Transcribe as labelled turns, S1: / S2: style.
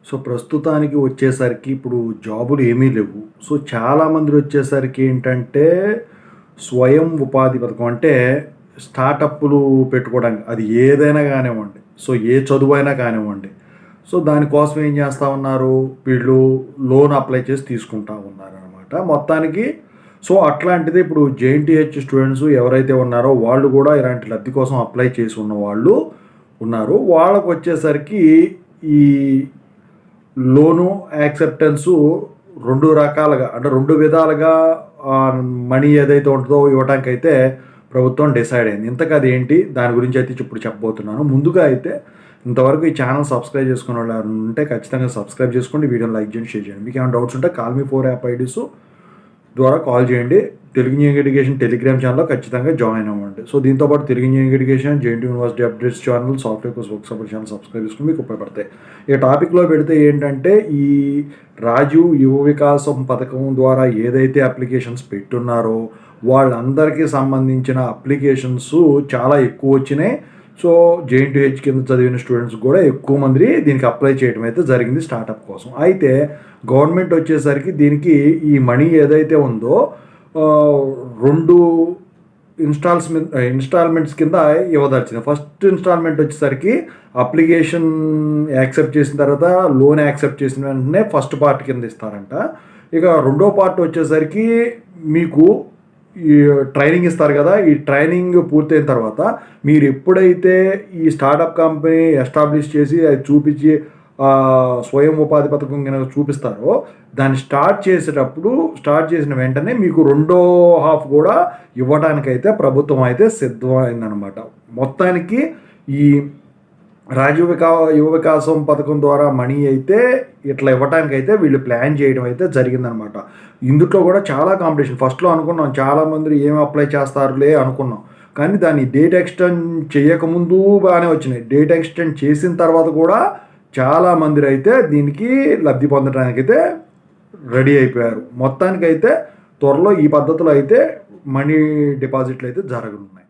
S1: So ప్రస్తుతానికి వచ్చేసరికి ఇప్పుడు జాబులు ఏమీ లేవు. సో చాలామంది వచ్చేసరికి ఏంటంటే స్వయం ఉపాధి పథకం అంటే స్టార్టప్పులు పెట్టుకోవడానికి అది ఏదైనా కానివ్వండి. సో ఏ చదువైనా కానివ్వండి. సో దానికోసం ఏం చేస్తా ఉన్నారు వీళ్ళు లోన్ అప్లై చేసి తీసుకుంటా ఉన్నారనమాట. మొత్తానికి సో అట్లాంటిది ఇప్పుడు జేఎన్టీహెచ్ స్టూడెంట్స్ ఎవరైతే ఉన్నారో వాళ్ళు కూడా ఇలాంటి లబ్ధి కోసం అప్లై చేసి ఉన్న వాళ్ళు ఉన్నారు. వాళ్ళకు వచ్చేసరికి ఈ లోను యాక్సెప్టెన్సు 2 రకాలుగా అంటే 2 విధాలుగా మనీ ఏదైతే ఉంటుందో ఇవ్వడానికైతే ప్రభుత్వం డిసైడ్ అయింది. ఇంతకు అది ఏంటి దాని గురించి అయితే ఇప్పుడు చెప్పబోతున్నాను. ముందుగా అయితే ఇంతవరకు ఈ ఛానల్ సబ్స్క్రైబ్ చేసుకునే వాళ్ళు ఉంటే ఖచ్చితంగా సబ్స్క్రైబ్ చేసుకోండి, వీడియోని లైక్ చేయండి, షేర్ చేయండి. మీకు ఏమైనా డౌట్స్ ఉంటే కాల్ మీ 4 యాప్ ఐడీస్ ద్వారా కాల్ చేయండి. తెలుగు ఇంజనీరింగ్ ఎడ్యుకేషన్ టెలిగ్రామ్ ఛానల్లో ఖచ్చితంగా జాయిన్ అవ్వండి. సో దీంతోపాటు Telugu engineering education, JNTU university updates channel, software course work support channel subscribe చేసుకుని మీకు ఉపయోగపడతాయి. ఈ టాపిక్లో పెడితే ఏంటంటే ఈ రాజీవ్ యువ వికాసం పథకం ద్వారా ఏదైతే అప్లికేషన్స్ పెట్టున్నారో వాళ్ళందరికీ సంబంధించిన అప్లికేషన్స్ చాలా ఎక్కువ వచ్చినాయి. సో జేఎన్టీహెచ్ కింద చదివిన స్టూడెంట్స్ కూడా ఎక్కువ మంది దీనికి అప్లై చేయడం అయితే జరిగింది స్టార్టప్ కోసం. అయితే గవర్నమెంట్ వచ్చేసరికి దీనికి ఈ మనీ ఏదైతే ఉందో 2 ఇన్స్టాల్మెంట్స్ కింద ఇవ్వదలిచింది. ఫస్ట్ ఇన్స్టాల్మెంట్ వచ్చేసరికి అప్లికేషన్ యాక్సెప్ట్ చేసిన తర్వాత లోన్ యాక్సెప్ట్ చేసిన వెంటనే ఫస్ట్ పార్ట్ కింద ఇస్తారంట. ఇక రెండో పార్ట్ వచ్చేసరికి మీకు ఈ ట్రైనింగ్ ఇస్తారు కదా, ఈ ట్రైనింగ్ పూర్తయిన తర్వాత మీరు ఎప్పుడైతే ఈ స్టార్టప్ కంపెనీ ఎస్టాబ్లిష్ చేసి అది చూపించి స్వయం ఉపాధి పథకం కనుక చూపిస్తారో దాన్ని స్టార్ట్ చేసిన వెంటనే మీకు రెండో హాఫ్ కూడా ఇవ్వడానికైతే ప్రభుత్వం అయితే సిద్ధమైందనమాట. మొత్తానికి ఈ యువ వికాసం పథకం ద్వారా మనీ అయితే ఇట్లా ఇవ్వడానికైతే వీళ్ళు ప్లాన్ చేయడం అయితే జరిగిందనమాట. ఇందులో కూడా చాలా కాంపిటీషన్. ఫస్ట్లో అనుకున్నాం చాలామంది ఏమి అప్లై చేస్తారులే అనుకున్నాం, కానీ దాన్ని డేట్ ఎక్స్టెండ్ చేయకముందు బాగానే వచ్చినాయి. డేట్ ఎక్స్టెండ్ చేసిన తర్వాత కూడా చాలామంది అయితే దీనికి లబ్ధి పొందడానికైతే రెడీ అయిపోయారు. మొత్తానికైతే త్వరలో ఈ పద్ధతిలో అయితే మనీ డిపాజిట్లు అయితే జరగనున్నాయి.